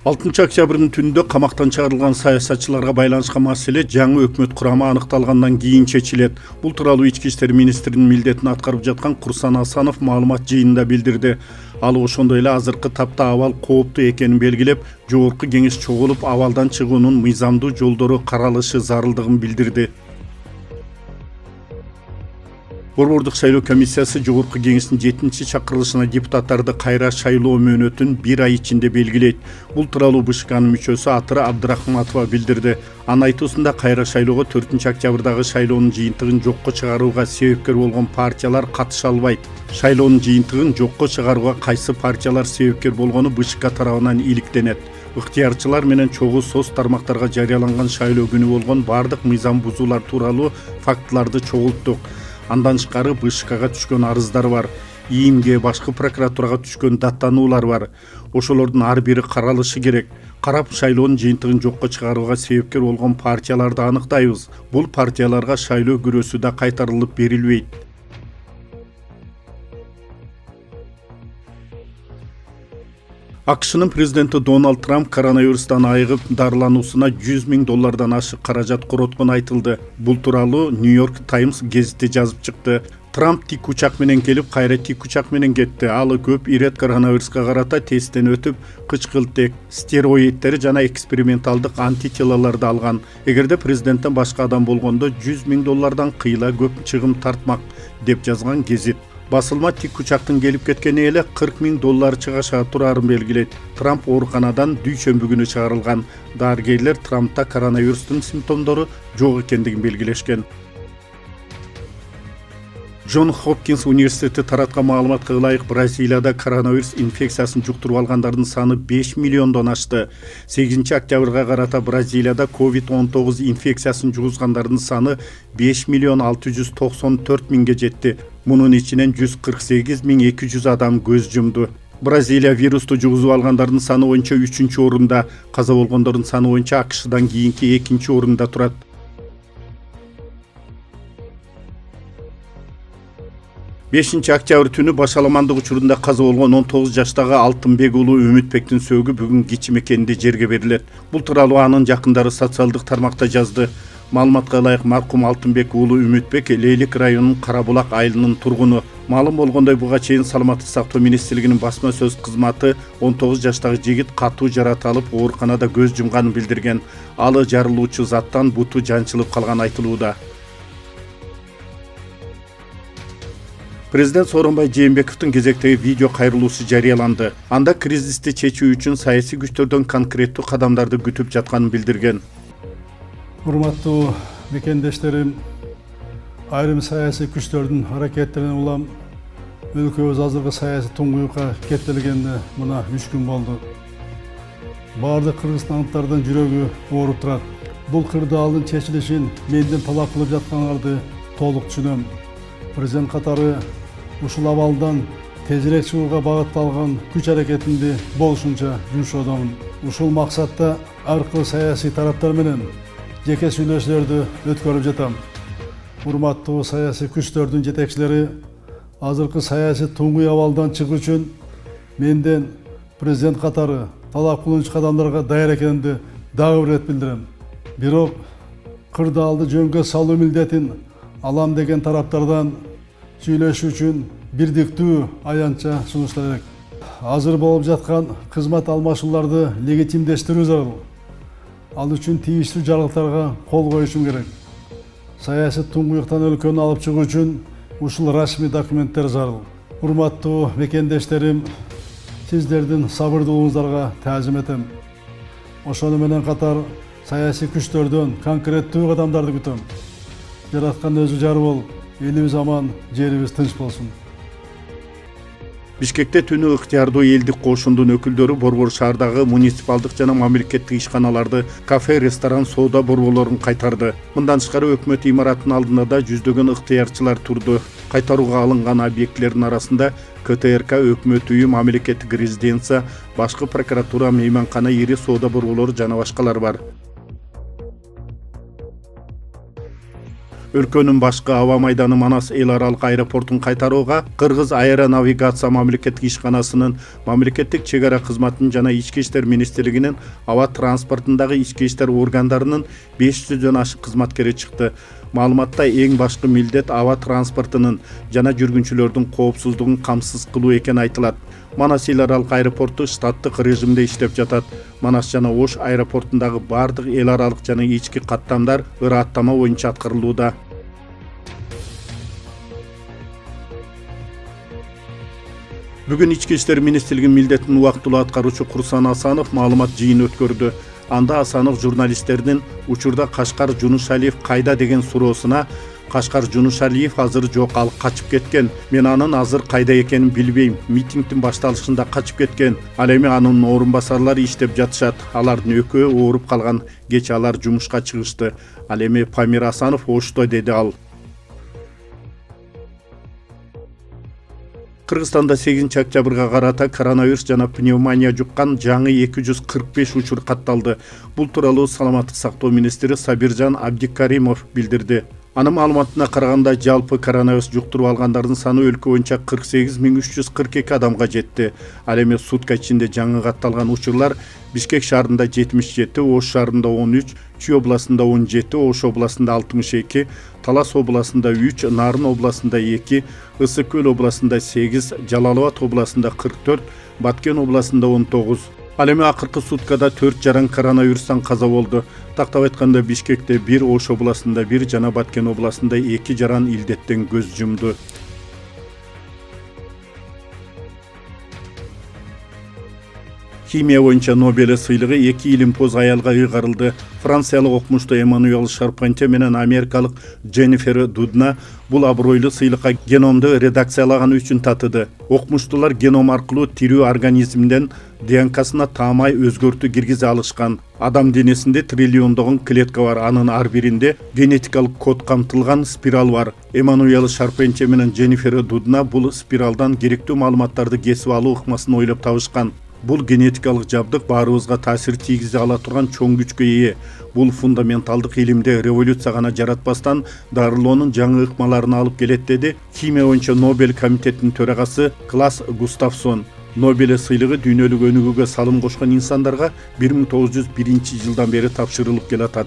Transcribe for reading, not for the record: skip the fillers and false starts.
6 октябрдын түнүндө камактан чыгарылган саясатчыларга байланышкан маселе жаңы өкмөт курамы аныкталгандан кийин чечилет. Бул тууралуу Ички иштер министринин милдетин аткарып жаткан Курсан Асанов маалымат жыйынында билдирди. Ал ошондой эле азыркы тапта абал кооптуу экенин белгилеп, жогорку кеңеш чогулуп абалдан чыгуунун мыйзамдуу жолдору каралышы зарылдыгын билдирди. Борбордук шайлоо комиссиясы жогорку кеңештин 7-чакырылышына депутаттарды кайра шайлоо мөөнөтүн 1 ай ичинде белгилейт. Бул тууралуу БШКнын мүчөсү Атыры Абдрахматова билдирди. Анын айтуусунда кайра шайлоого 4-октябрдагы шайлоонун жыйынтыгын жокко чыгарууга себепкер болгон партиялар катыша албайт. Шайлоонун жыйынтыгын жокко чыгарууга кайсы партиялар себепкер болгону БШК тарабынан иликтенет. Ыктыярчылар менен чогуу соц тармактарга жарыяланган шайлоо күнү болгон бардык мыйзам бузуулар тууралуу фактыларды чогулттук. Андан тышкары БШКга түшкөн арыздар бар. ИИМге, башкы прокуратурага түшкөн даттануулар бар. Ошолордун ар бири каралышы керек. Карап шайлоонун жыйынтыгын жокко чыгарууга себепкер болгон партияларды аныктайбыз. Бул партияларга шайлоо күрөсү да кайтарылып берилбейт. АКШнын президенти Дональд Трамп коронавирустан айыгып дарылануусуна $100,000 ашык каражат короткону айтылды. Бул тууралуу Нью-Йорк Таймс гезити жазып чыкты. Трамп тик учак менен келип, кайра тик учак менен кетти. Ал көп ирет коронавируска карата тесттен өтүп, кычкылтек, стероиддер жана эксперименталдык антителолорду алган. Эгерде президенттен башка адам болгондо $100,000 кыйла көп чыгым тартмак, деп жазган гезит. Басылма тик учактын келип кеткени эле $40,000 чыгаша турарын белгилейт. Трамп ооруканадан дүйшөмбү күнү чыгарылган. Дарыгерлер Трампта коронавирустун симптомдору жок экендигин белгилешкен. Джон Хопкинс университети тараткан маалыматка ылайык Бразилияда коронавирус инфекциясын жуктуруп алгандардын саны 5 миллиондон ашты. 8-октябрга карата Бразилияда COVID-19 инфекциясын жугузгандардын саны 5,694,000 жетти. Мунун ичинен 148,200 адам көз жумду. Бразилия вирусту жугузуп алгандардын саны боюнча 3-орунда, каза болгондордун саны боюнча АКШдан кийинки 2-орунда турат. 5-октябрь түнү башаламандык учурунда каза болгон 19 жаштагы Алтынбек уулу Үмүтбектин сөөгү бүгүн кич мекенинде жерге берилет. Бул тууралуу анын жакындары социалдык тармакта жазды. Маалыматка ылайык маркум Алтынбек уулу Үмүтбек Лейлик районунун Карабулак айылынын тургуну. Маалым болгондой буга чейин Саламаттык сактоо министрлигинин басма сөз кызматы 19 жаштагы жигит катуу жаратылып ооруканада көз жумганын билдирген. Алы жарылуучу заттан буту жанчылып калган айтылууда. Президент Сооронбай Жээнбековдун кезектеги видео кайрылуусу жарыяланды. Анда кризисти чечүү үчүн саясий күчтөрдөн конкреттүү кадамдарды күтүп жатканын билдирген. Урматтуу мекендештерим, айрым саясий күчтөрдүн аракеттерине улам өлкөбүз азыркы саясий туңгуюкка кеттирилгенине мына 3 күн болду. Бардык кыргызстандыктардын жүрөгү ооруп турат. Бул кырдаалдын чечилишин менден талап кылып жатканыңарды толук түшүнөм. Президент катары ушул абалдан тезирээк чыгууга багытталган күч аракетинде болушунча жумшоодомун. Ушул максатта ар кыл саясий тараптар менен жеке сүйлөшүүлөрдү өткөрүп жатам. Урматтуу саясий күчтөрдүн жетекчилери азыркы саясий туңгуй абалдан чыгуу үчүн менден президент катары талап кылуучу кадамдарга даяр экенимди дагы бир ирет билдирем. Бирок кырдаалды жөнгө салуу милдетин алам деген тараптардан сүйлөшүү үчүн бирдиктүү аянтча сунуш керек. Азыр болуп жаткан кызмат алмашууларды легитимдештирүү зарыл. Ал үчүн тийиштүү жарлыктарга кол коюшум керек. Саясий туңгуюктан өлкөнү алып чыгуу үчүн ушул расмий документтер зарыл. Урматтуу мекендештерим, сиздердин сабырдуулугуңуздарга таазим этем. Ошону менен катар саясий күчтөрдөн конкреттүү кадамдарды күтөм. Жараткан өзү жар бол, элибиз аман, жерибиз тынч болсун. Бишкекте түнү ыктыярдуу элдик кошундун өкүлдөрү Борбор шаардагы муниципалдык жана мамлекеттик ишканаларды, кафе, ресторан, соода борборлорун кайтарды. Мындан тышкары өкмөт имаратынын алдында да жүздөгөн ыктыярчылар турду. Кайтарууга алынган объектилердин арасында КТРК, өкмөт үйү, мамлекеттик резиденция, башкы прокуратура, мейманкана, ири соода борборлору жана башкалар бар. Өлкөнүн башкы аба майданы Манас эл аралык аэропортун кайтарууга Кыргыз аэронавигация мамлекеттик ишканасынын мамлекеттик чек ара кызматынын жана ички иштер министрлигинин аба транспортундагы ички иштер органдарынын 500дөн ашык кызматкери чыкты. Маалыматта эң башкы милдет аба транспортунун жана жүргүнчүлөрдүн коопсуздугун камсыз кылуу экени айтылат. Манас эл аралык аэропорту штаттык режимде иштеп жатат. Манас жана Ош аэропортундагы бардык эл аралык жана ички каттамдар ыраттама боюнча аткарылууда. Бүгүн ички иштер министрлигинин милдетин убактылуу аткаруучу Курсан Асанов маалымат жыйын өткөрдү. Анда Асанов журналисттердин учурда Кашкар Жунушалиев кайда деген суроосуна Кашкар Жунушалиев азыр жок, ал качып кеткен. Мен анын азыр кайда экенин билбейм. Митингдин башталышында качып кеткен. Ал эми анын орун басарлары иштеп жатышат. Алардын экөө ооруп калган. Кеч алар жумушка чыгышты. Ал эми Памир Асанов Ошто, деди ал. Кыргызстанда 8-октябрга карата коронавирус жана пневмония жуккан жаңы 245 учур катталды. Бул тууралуу саламаттык сактоо министри Сабиржан Абдикаримов билдирди. Анын маалыматына караганда жалпы коронавирус жуктуруп алгандардын саны өлкө боюнча 48.342 адамга жетти. Ал эми сутка ичинде жаңы катталган учурлар Бишкек шаарында 77, Ош шаарында 13, Чүй областында 17, Ош областында 62, Талас областында 3, Нарын областында 2, Ысык Көл областында 8, Жалал-Абад областында 44, Баткен областында 19. Ал эми акыркы суткада 4 жаран коронавирустан каза болду. Тактап айтканда Бишкекте 1, Ош областында 1 жана Баткен областында 2 жаран илдеттен көз жумду. Химия боюнча Нобель сыйлыгы 2 илимпоз аялга ыйгарылды. Франциялык окумушту Эммануэль Шарпантье менен америкалык Дженнифер Дудна бул абройлуу сыйлыкка геномду редакциялаганы үчүн татыды. Окумуштуулар геном аркылуу тирүү организмден ДНКсына таамай өзгөртүү киргизе алышкан. Адам денесинде триллиондогон клетка бар, анын ар биринде генетикалык код камтылган спираль бар. Эммануэль Шарпантье менен Дженнифер Дудна бул спиралдан керектүү маалыматтарды кесип алуу ыкмасын ойлоп табышкан. Бул генетикалык жабдык баарыбызга таасир тийгизе ала турган чоң күчкө ээ. Бул фундаменталдык илимде революция гана жаратпастан дарылоонун жаңы ыкмаларын алып келет, деди химия боюнча Нобель комитетинин төрагасы Клас Густавсон. Нобель сыйлыгы дүйнөлүк өнүгүүгө салым кошкон инсандарга 1901 жылдан бери тапшырылып келатат.